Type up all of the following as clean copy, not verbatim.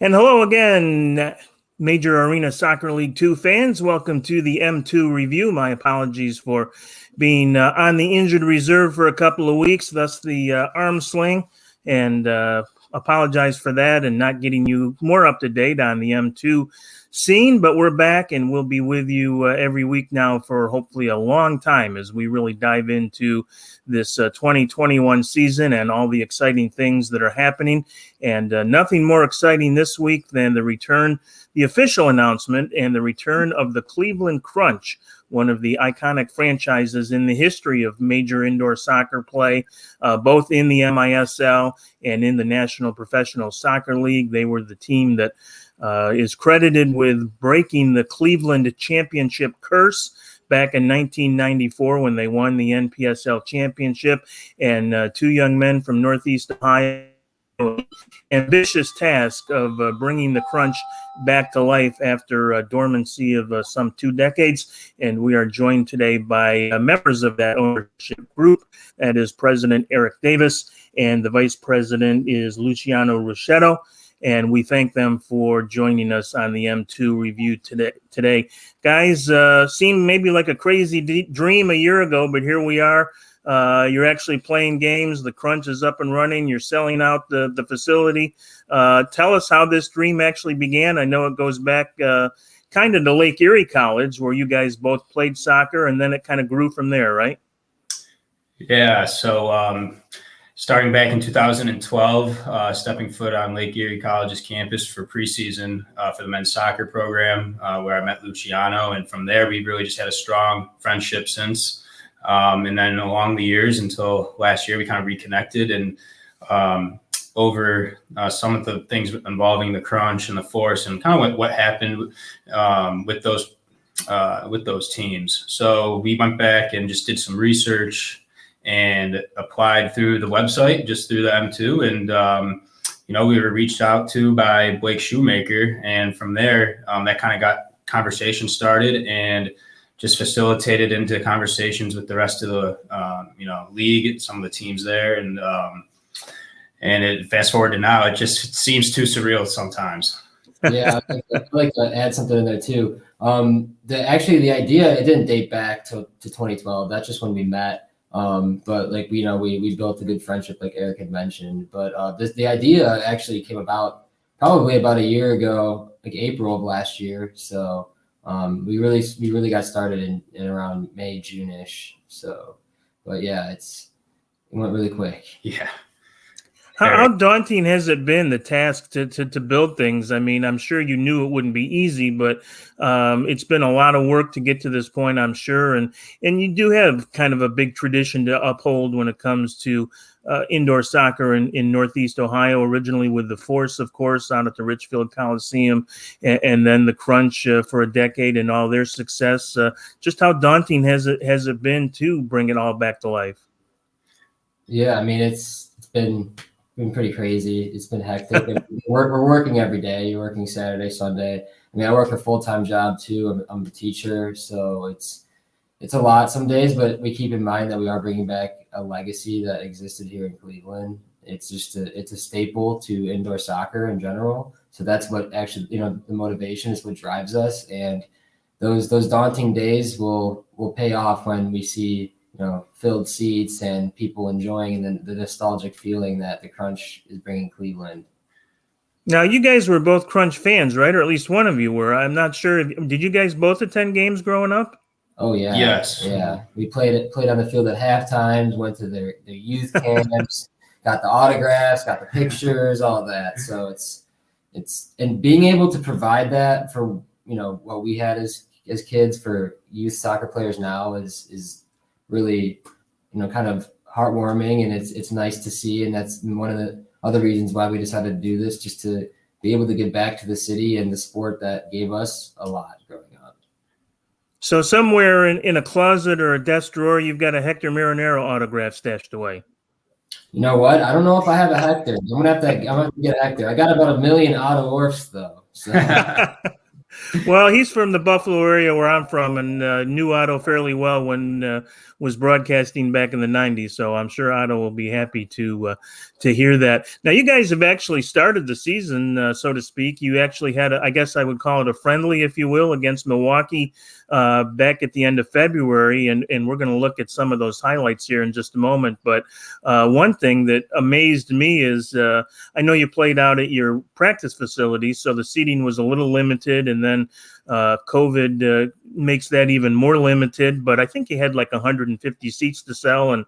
And hello again, Major Arena Soccer League 2 fans. Welcome to the M2 review. My apologies for being on the injured reserve for a couple of weeks, thus the arm sling, and apologize for that and not getting you more up to date on the M2 scene. But we're back and we'll be with you every week now for hopefully a long time as we really dive into this 2021 season and all the exciting things that are happening. And nothing more exciting this week than the official announcement and the return of the Cleveland Crunch, one of the iconic franchises in the history of major indoor soccer play, both in the MISL and in the National Professional Soccer League. They were the team that is credited with breaking the Cleveland championship curse back in 1994 when they won the NPSL championship, and two young men from Northeast Ohio, ambitious task of bringing the Crunch back to life after a dormancy of some 2 decades. And we are joined today by members of that ownership group. That is President Eric Davis, and the Vice President is Luciano Ruscitto. And we thank them for joining us on the M2 review today. Guys, seemed maybe like a crazy dream a year ago, but here we are. You're actually playing games. The Crunch is up and running. You're selling out the facility. Tell us how this dream actually began. I know it goes back kind of to Lake Erie College, where you guys both played soccer, and then it kind of grew from there, right? Yeah, so starting back in 2012, stepping foot on Lake Erie College's campus for preseason for the men's soccer program, where I met Luciano. And from there, we really just had a strong friendship since. And then along the years until last year, we kind of reconnected, and over some of the things involving the Crunch and the Force and kind of what happened with those teams. So we went back and just did some research and applied through the website, just through the M2. And, we were reached out to by Blake Shoemaker. And from there, that kind of got conversation started and just facilitated into conversations with the rest of the, league, some of the teams there. And it fast forward to now, it just seems too surreal sometimes. Yeah, I'd like to add something in there too. The idea, it didn't date back to 2012. That's just when we met. But we built a good friendship, like Eric had mentioned. But the idea actually came about probably about a year ago, like April of last year. So we really got started in around May, June-ish. So, but yeah, it went really quick. Yeah. How daunting has it been, the task to build things? I mean, I'm sure you knew it wouldn't be easy, but it's been a lot of work to get to this point, I'm sure. And you do have kind of a big tradition to uphold when it comes to indoor soccer in Northeast Ohio, originally with the Force, of course, out at the Richfield Coliseum, and then the Crunch for a decade and all their success. Just how daunting has it been to bring it all back to life? Yeah, I mean, it's been pretty crazy. It's been hectic. We're working every day. You're working Saturday, Sunday. I mean, I work a full-time job too. I'm a teacher, so it's a lot some days, but we keep in mind that we are bringing back a legacy that existed here in Cleveland. It's just it's a staple to indoor soccer in general. So that's what actually, the motivation is what drives us. And those daunting days will pay off when we see, filled seats and people enjoying, and the nostalgic feeling that the Crunch is bringing Cleveland. Now, you guys were both Crunch fans, right? Or at least one of you were. I'm not sure. Did you guys both attend games growing up? Oh, yeah. Yes. Yeah. We played on the field at halftime, went to their youth camps, got the autographs, got the pictures, all that. So and being able to provide that for, what we had as kids for youth soccer players now is really, kind of heartwarming, and it's nice to see. And that's one of the other reasons why we decided to do this, just to be able to give back to the city and the sport that gave us a lot growing up. So somewhere in a closet or a desk drawer, you've got a Hector Marinero autograph stashed away. You know what? I don't know if I have a Hector. I'm gonna have to get a Hector. I got about 1 million autographs though. So. Well, he's from the Buffalo area where I'm from, and knew Otto fairly well when was broadcasting back in the '90s. So I'm sure Otto will be happy to hear that. Now, you guys have actually started the season, so to speak. You actually had, I guess I would call it a friendly, if you will, against Milwaukee back at the end of February, and we're going to look at some of those highlights here in just a moment. But one thing that amazed me is I know you played out at your practice facility, so the seating was a little limited, and then COVID makes that even more limited. But I think you had like 150 seats to sell, and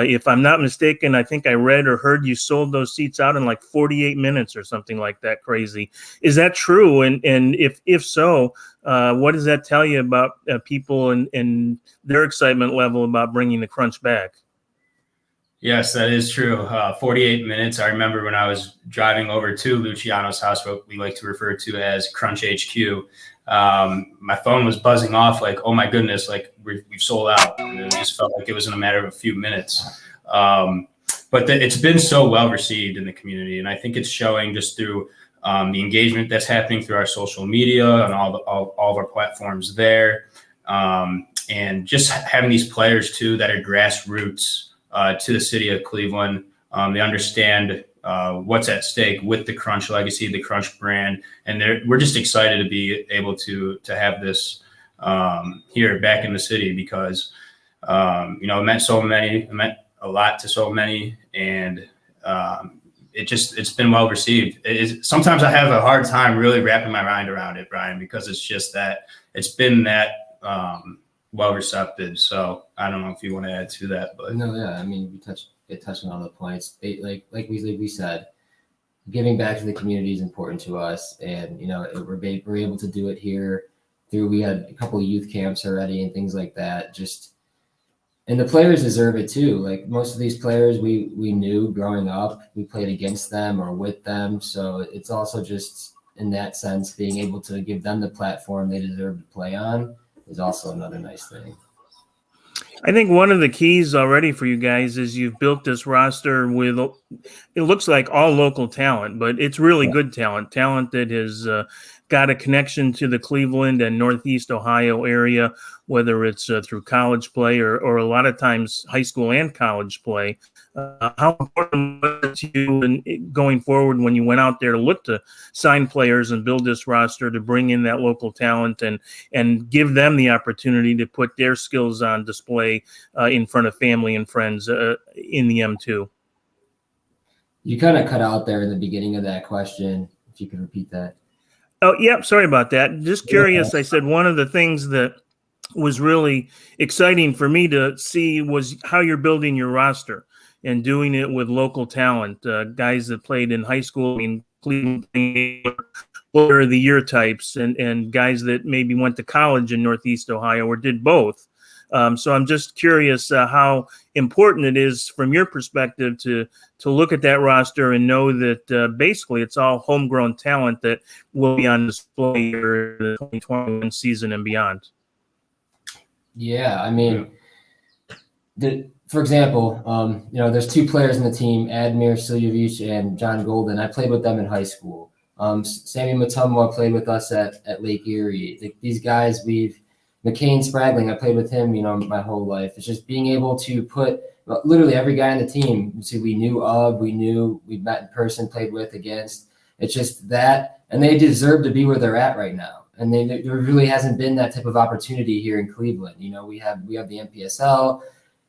if I'm not mistaken, I think I read or heard you sold those seats out in like 48 minutes or something like that. Crazy. Is that true? And if so, what does that tell you about people and their excitement level about bringing the Crunch back? Yes, that is true. 48 minutes. I remember when I was driving over to Luciano's house, what we like to refer to as Crunch HQ. My phone was buzzing off like, oh my goodness, like we've sold out. And it just felt like it was in a matter of a few minutes. But it's been so well received in the community. And I think it's showing just through the engagement that's happening through our social media and all of our platforms there. And just having these players too that are grassroots to the city of Cleveland. They understand what's at stake with the Crunch legacy, the Crunch brand, and we're just excited to be able to have this here back in the city because it meant a lot to so many, and it's been well received. Sometimes I have a hard time really wrapping my mind around it, Brian, because it's just that it's been that well receptive. So I don't know if you want to add to that, but no, yeah, I mean, we touched on all the points. Like we said, giving back to the community is important to us, and we're able to do it here. We had a couple of youth camps already and things like that. And the players deserve it too. Like most of these players we knew growing up, we played against them or with them. So it's also just in that sense, being able to give them the platform they deserve to play on is also another nice thing. I think one of the keys already for you guys is you've built this roster with, it looks like all local talent, but it's really good talent that has got a connection to the Cleveland and Northeast Ohio area, whether it's through college play or a lot of times high school and college play. How important was it to you in going forward when you went out there to look to sign players and build this roster to bring in that local talent and give them the opportunity to put their skills on display in front of family and friends in the M2? You kind of cut out there in the beginning of that question. If you could repeat that. Oh, yeah. Sorry about that. Just curious. I said one of the things that was really exciting for me to see was how you're building your roster and doing it with local talent, guys that played in high school, Cleveland, Player of the Year types, and guys that maybe went to college in Northeast Ohio or did both. So I'm just curious how important it is from your perspective to look at that roster and know that basically it's all homegrown talent that will be on display for the 2021 season and beyond. Yeah, I mean, for example, there's two players in the team, Admir Siljevic and John Golden. I played with them in high school. Sammy Mutombo played with us at Lake Erie. These guys, McCain Spragling, I played with him, my whole life. It's just being able to put literally every guy on the team we met in person, played with, against. It's just that, and they deserve to be where they're at right now. And there really hasn't been that type of opportunity here in Cleveland. We have the NPSL.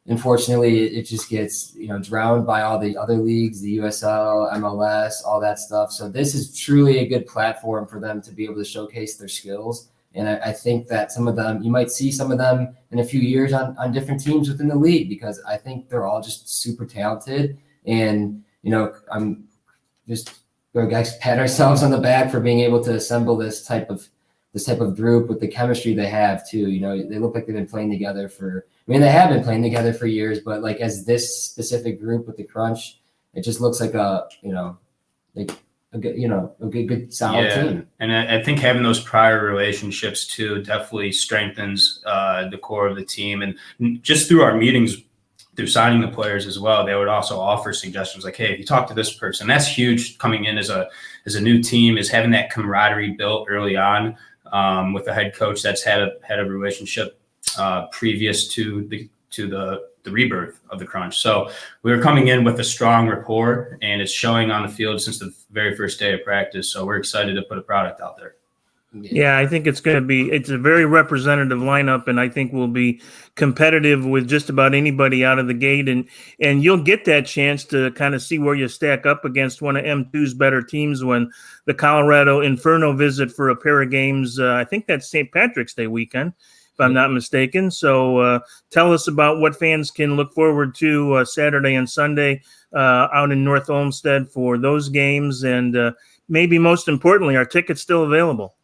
Unfortunately, it just gets drowned by all the other leagues, the USL, MLS, all that stuff. So this is truly a good platform for them to be able to showcase their skills. And I think that some of them, you might see some of them in a few years on different teams within the league, because I think they're all just super talented. And, I'm just pat ourselves on the back for being able to assemble this type of group with the chemistry they have too. They look like they've been playing together they have been playing together for years, but like as this specific group with the Crunch, it just looks like a good solid team. And I think having those prior relationships too definitely strengthens the core of the team. And just through our meetings, through signing the players as well, they would also offer suggestions like, hey, if you talk to this person, that's huge coming in as a new team, is having that camaraderie built early on. with a head coach that's had a relationship previous to the rebirth of the Crunch. So we were coming in with a strong rapport, and it's showing on the field since the very first day of practice. So we're excited to put a product out there. Yeah, I think it's a very representative lineup, and I think we'll be competitive with just about anybody out of the gate, and you'll get that chance to kind of see where you stack up against one of M2's better teams when the Colorado Inferno visit for a pair of games. I think that's St. Patrick's Day weekend, if I'm not mistaken. So tell us about what fans can look forward to Saturday and Sunday out in North Olmsted for those games, and maybe most importantly, are tickets still available?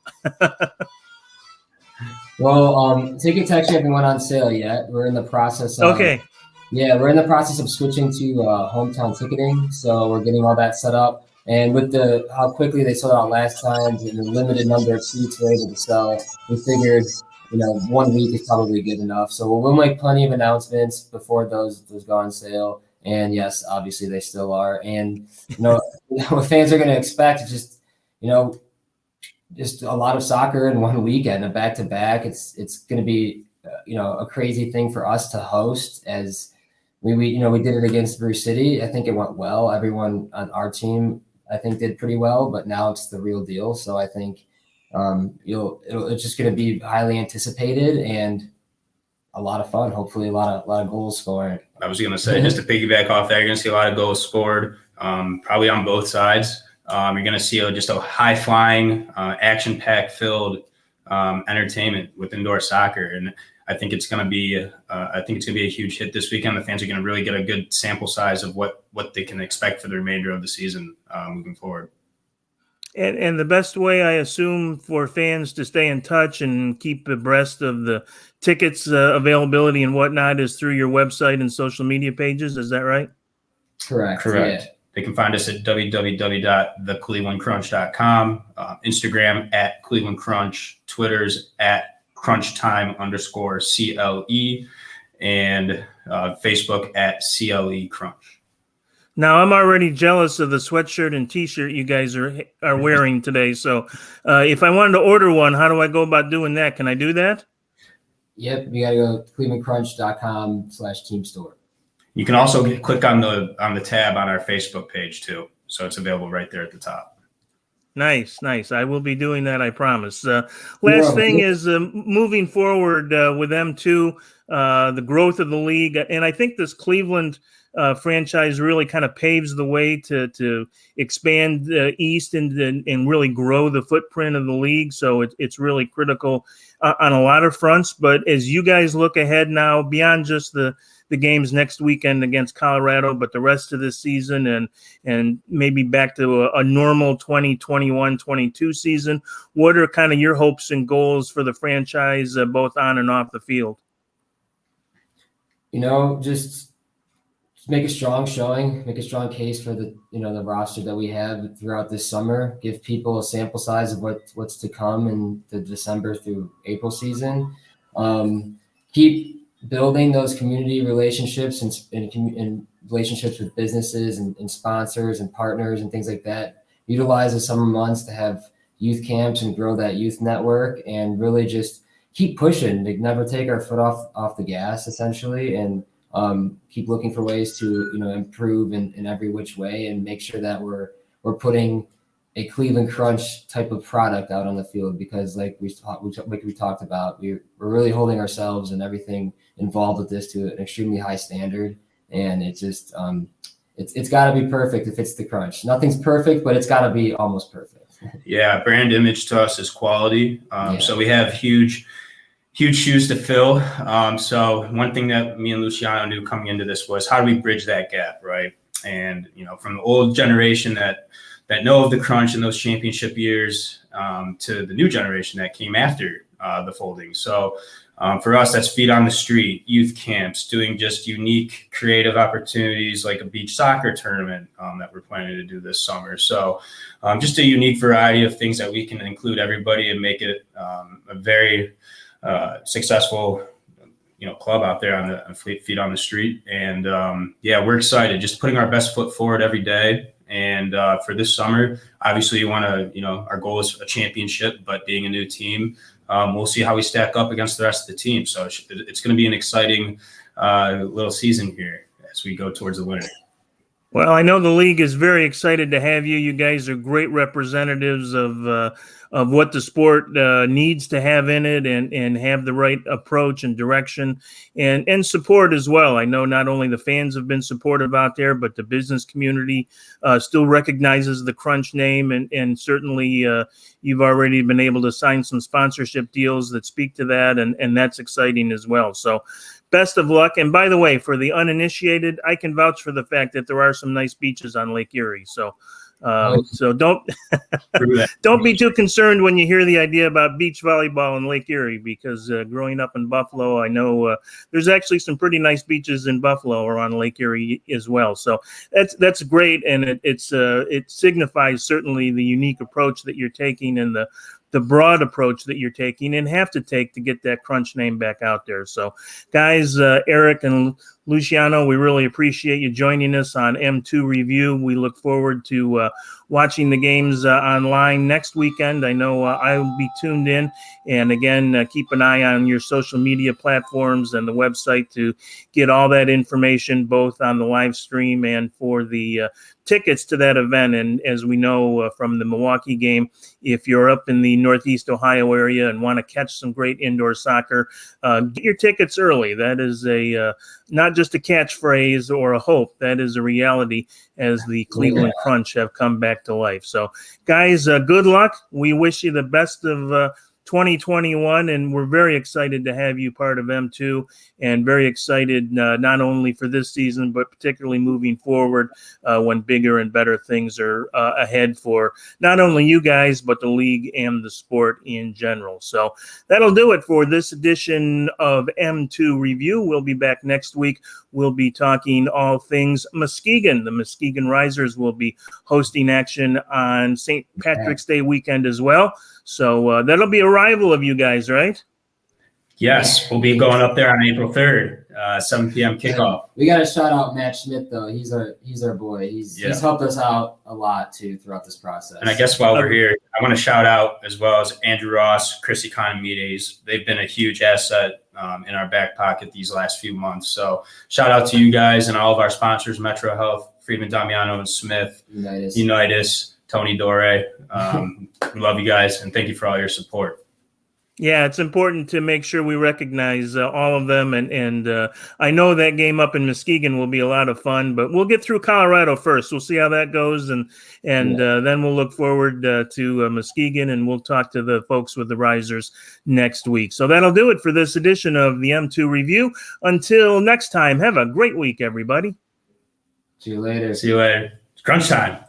Well, tickets actually haven't went on sale yet. We're in the process of we're in the process of switching to hometown ticketing. So we're getting all that set up. And with how quickly they sold out last time and the limited number of seats we're able to sell, we figured 1 week is probably good enough. So we'll make plenty of announcements before those go on sale. And yes, obviously they still are. And what fans are going to expect is just a lot of soccer in 1 weekend, a back-to-back. It's going to be a crazy thing for us to host, as we did it against Bruce City. I think it went well. Everyone on our team, I think, did pretty well, but now it's the real deal. So I think it's just going to be highly anticipated and a lot of fun. Hopefully a lot of goals scored. I was going to say, just to piggyback off that, you're going to see a lot of goals scored, probably on both sides. You're going to see just a high-flying, action-packed filled entertainment with indoor soccer, and I think it's going to be a huge hit this weekend. The fans are going to really get a good sample size of what they can expect for the remainder of the season moving forward. And the best way, I assume, for fans to stay in touch and keep abreast of the tickets availability and whatnot is through your website and social media pages. Is that right? Correct. Yeah. They can find us at www.theclevelandcrunch.com, Instagram at Cleveland Crunch, Twitter's at crunchtime_CLE, and Facebook at CLE Crunch. Now, I'm already jealous of the sweatshirt and T-shirt you guys are wearing today. So if I wanted to order one, how do I go about doing that? Can I do that? Yep. You got to go to clevelandcrunch.com/team store. You can also click on the tab on our Facebook page too. So it's available right there at the top. Nice. I will be doing that, I promise. Last thing is moving forward with M2, the growth of the league. And I think this Cleveland franchise really kind of paves the way to expand east and really grow the footprint of the league. So it's really critical on a lot of fronts. But as you guys look ahead now, beyond just the games next weekend against Colorado, but the rest of this season and maybe back to a normal 2021-22 season, what are kind of your hopes and goals for the franchise, both on and off the field? Just make a strong showing, make a strong case for the roster that we have throughout this summer, give people a sample size of what's to come in the December through April season. Keep building those community relationships and relationships with businesses and sponsors and partners and things like that. Utilize the summer months to have youth camps and grow that youth network, and really just keep pushing, to never take our foot off the gas, essentially, and keep looking for ways to improve in every which way, and make sure that we're putting a Cleveland Crunch type of product out on the field, because like we talked about, we're really holding ourselves and everything involved with this to an extremely high standard, and it's just it's got to be perfect if it's the Crunch. Nothing's perfect, but it's got to be almost perfect. Yeah, brand image to us is quality. So we have huge shoes to fill. So one thing that me and Luciano knew coming into this was, how do we bridge that gap, right? And from the old generation that know of the Crunch in those championship years to the new generation that came after the folding. So for us, that's feet on the street, youth camps, doing just unique creative opportunities like a beach soccer tournament that we're planning to do this summer. So just a unique variety of things that we can include everybody and make it a very successful club out there on the feet on the street. And we're excited, just putting our best foot forward every day And for this summer, obviously you want to, our goal is a championship, but being a new team, we'll see how we stack up against the rest of the team. So it's going to be an exciting little season here as we go towards the winter. Well, I know the league is very excited to have you. You guys are great representatives of what the sport needs to have in it, and have the right approach and direction and support as well. I know not only the fans have been supportive out there, but the business community still recognizes the Crunch name, and certainly you've already been able to sign some sponsorship deals that speak to that, and that's exciting as well. So best of luck. And by the way, for the uninitiated, I can vouch for the fact that there are some nice beaches on Lake Erie. So so don't be too concerned when you hear the idea about beach volleyball in Lake Erie, because growing up in Buffalo, I know there's actually some pretty nice beaches in Buffalo or on Lake Erie as well. So that's great, and it signifies certainly the unique approach that you're taking, and the broad approach that you're taking and have to take to get that Crunch name back out there. So guys, Eric and Luciano, we really appreciate you joining us on M2 Review. We look forward to watching the games online next weekend. I know I will be tuned in. And again, keep an eye on your social media platforms and the website to get all that information, both on the live stream and for the tickets to that event. And as we know from the Milwaukee game, if you're up in the Northeast Ohio area and want to catch some great indoor soccer, get your tickets early. That is not just a catchphrase or a hope. That is a reality, as the Cleveland Crunch have come back to life. So guys, good luck. We wish you the best of 2021, and we're very excited to have you part of M2, and very excited not only for this season, but particularly moving forward when bigger and better things are ahead for not only you guys, but the league and the sport in general. So that'll do it for this edition of M2 Review. We'll be back next week. We'll be talking all things Muskegon. The Muskegon Risers will be hosting action on St. Patrick's Day weekend as well. So that'll be a rival of you guys, right? Yes, we'll be going up there on April 3rd, 7 p.m. kickoff. We got to shout out Matt Schmidt, though. He's our boy. He's helped us out a lot, too, throughout this process. And I guess while we're here, I want to shout out as well as Andrew Ross, Chris Economides. They've been a huge asset in our back pocket these last few months. So shout out to you guys and all of our sponsors, Metro Health, Friedman Damiano and Smith, Unitas, Tony Dore. We love you guys, and thank you for all your support. Yeah, it's important to make sure we recognize all of them, and I know that game up in Muskegon will be a lot of fun, but we'll get through Colorado first. We'll see how that goes, and then we'll look forward to Muskegon, and we'll talk to the folks with the Risers next week. So that'll do it for this edition of the M2 Review. Until next time, have a great week, everybody. See you later. See you later. It's crunch time.